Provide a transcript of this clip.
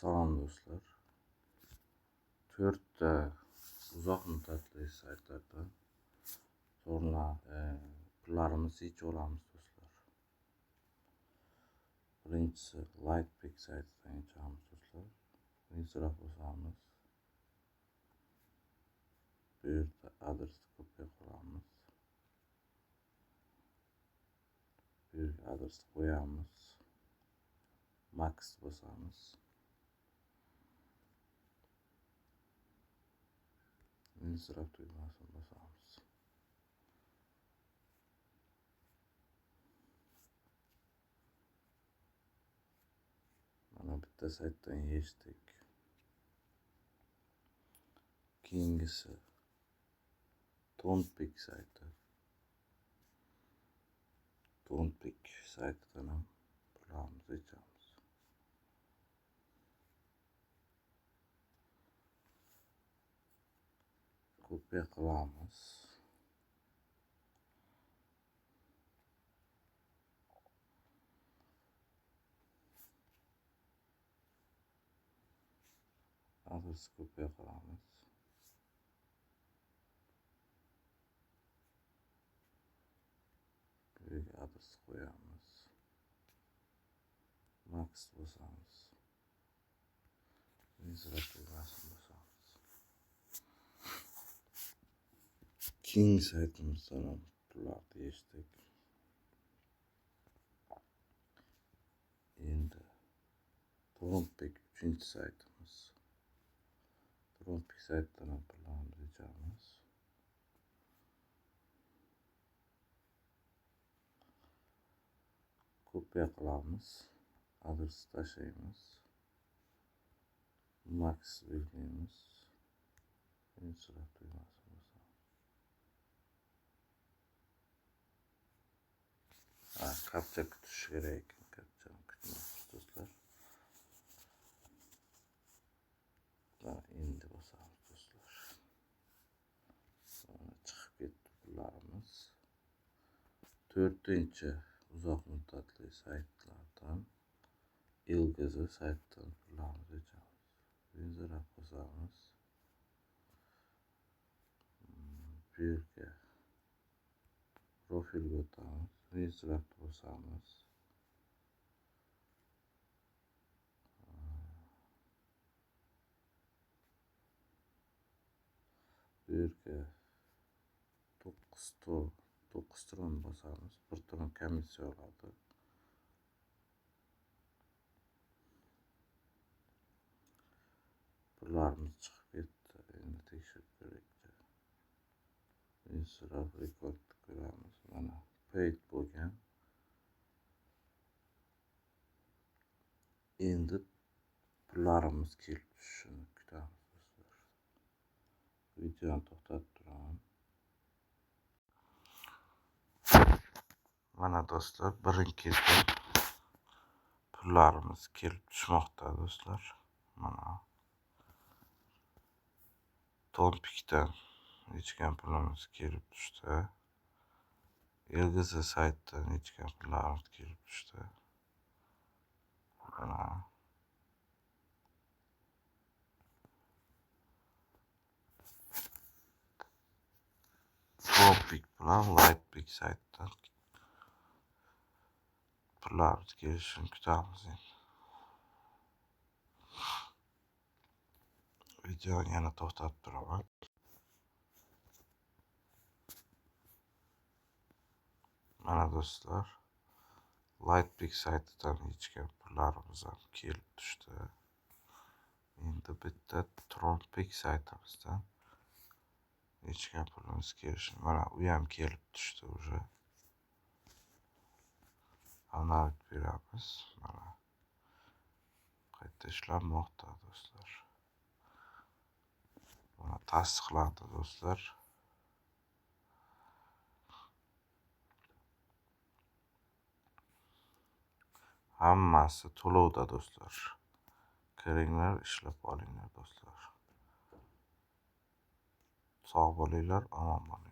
Salom do'stlar. 4 ta uzoq muddatli saytlardan sonra pullarimizni yechib olamiz do'stlar. Birinchisi Lightpick saytidan yechamiz do'stlar. Registrasiya bosamiz. Bu yerda adresni kopiya qilamiz. Bu yerga adresni qo'yamiz. Max bosamiz. Registrasiya tugmasini bosamiz. Mana bitta saytdan yechdik. Keyingisi Tonpick sayti. Tonpick saytidan ham pullarimizni yechamiz. Kopiya qilamiz. Adres kopiya qilamiz. Bu yerga adres qo'yamiz. Max bosamiz. Registrasiya tugmasini bosamiz. King saytimizdan ham pullarni yechdik. Endi Tonpick 3-chi saytimiz. Tonpick saytidan ham pullarni yechamiz. Kopiya qilamiz. Adresni tashlaymiz. Max belgilaymiz. Registrasiya tugmasini bosamiz. Kapcha kutish kerak ekan. Kapchani kutmayapmiz do'stlar. Endi bosamiz do'stlar. Sonra chiqib ketdi pullarimiz. 4-chi uzoq muddatli saytlardan Ilgaz saytidan pullarimizni yechamiz. Registrasiya bosamiz. Bu yerga profilga o'tamiz. Registrasiya bosamiz. Bu yerga 9 tron bosamiz. 1 tron komissiya oladi. Pullarimiz chiqib ketdi. Endi tekshirib ko'raylik. Registrasiya rekordni ko'ramiz. Mana paid bo'lgan. Endi pullarimiz kelib tushishini kutamiz do'stlar. Videoni to'xtatib turaman. Mana do'stlar, birin-ketin pullarimiz kelib tushmoqda do'stlar. Mana Tonpickdan yechgan pulimiz kelib tushdi. Ilgaz saytidan yechgan pullarimiz kelib tushdi. Mana Tonpick bilan Lightpick saytidan pullarimiz kelishini kutamiz endi. Videoni yana to'xtatib turaman. Mana do'stlar, Lightpick saytidan yechgan pullarimiz ham kelib tushdi. Endi bitta Tonpick saytimizdan yechgan pulimiz kelishi. Mana u ham kelib tushdi уже. Analik beramiz. Mana qayta ishlanmoqda do'stlar. Mana tasdiqlandi do'stlar. Hammasi to'lovda do'stlar. Kiringlar, ishlab olinglar do'stlar. Sog' bo'linglar, omon bo'linglar.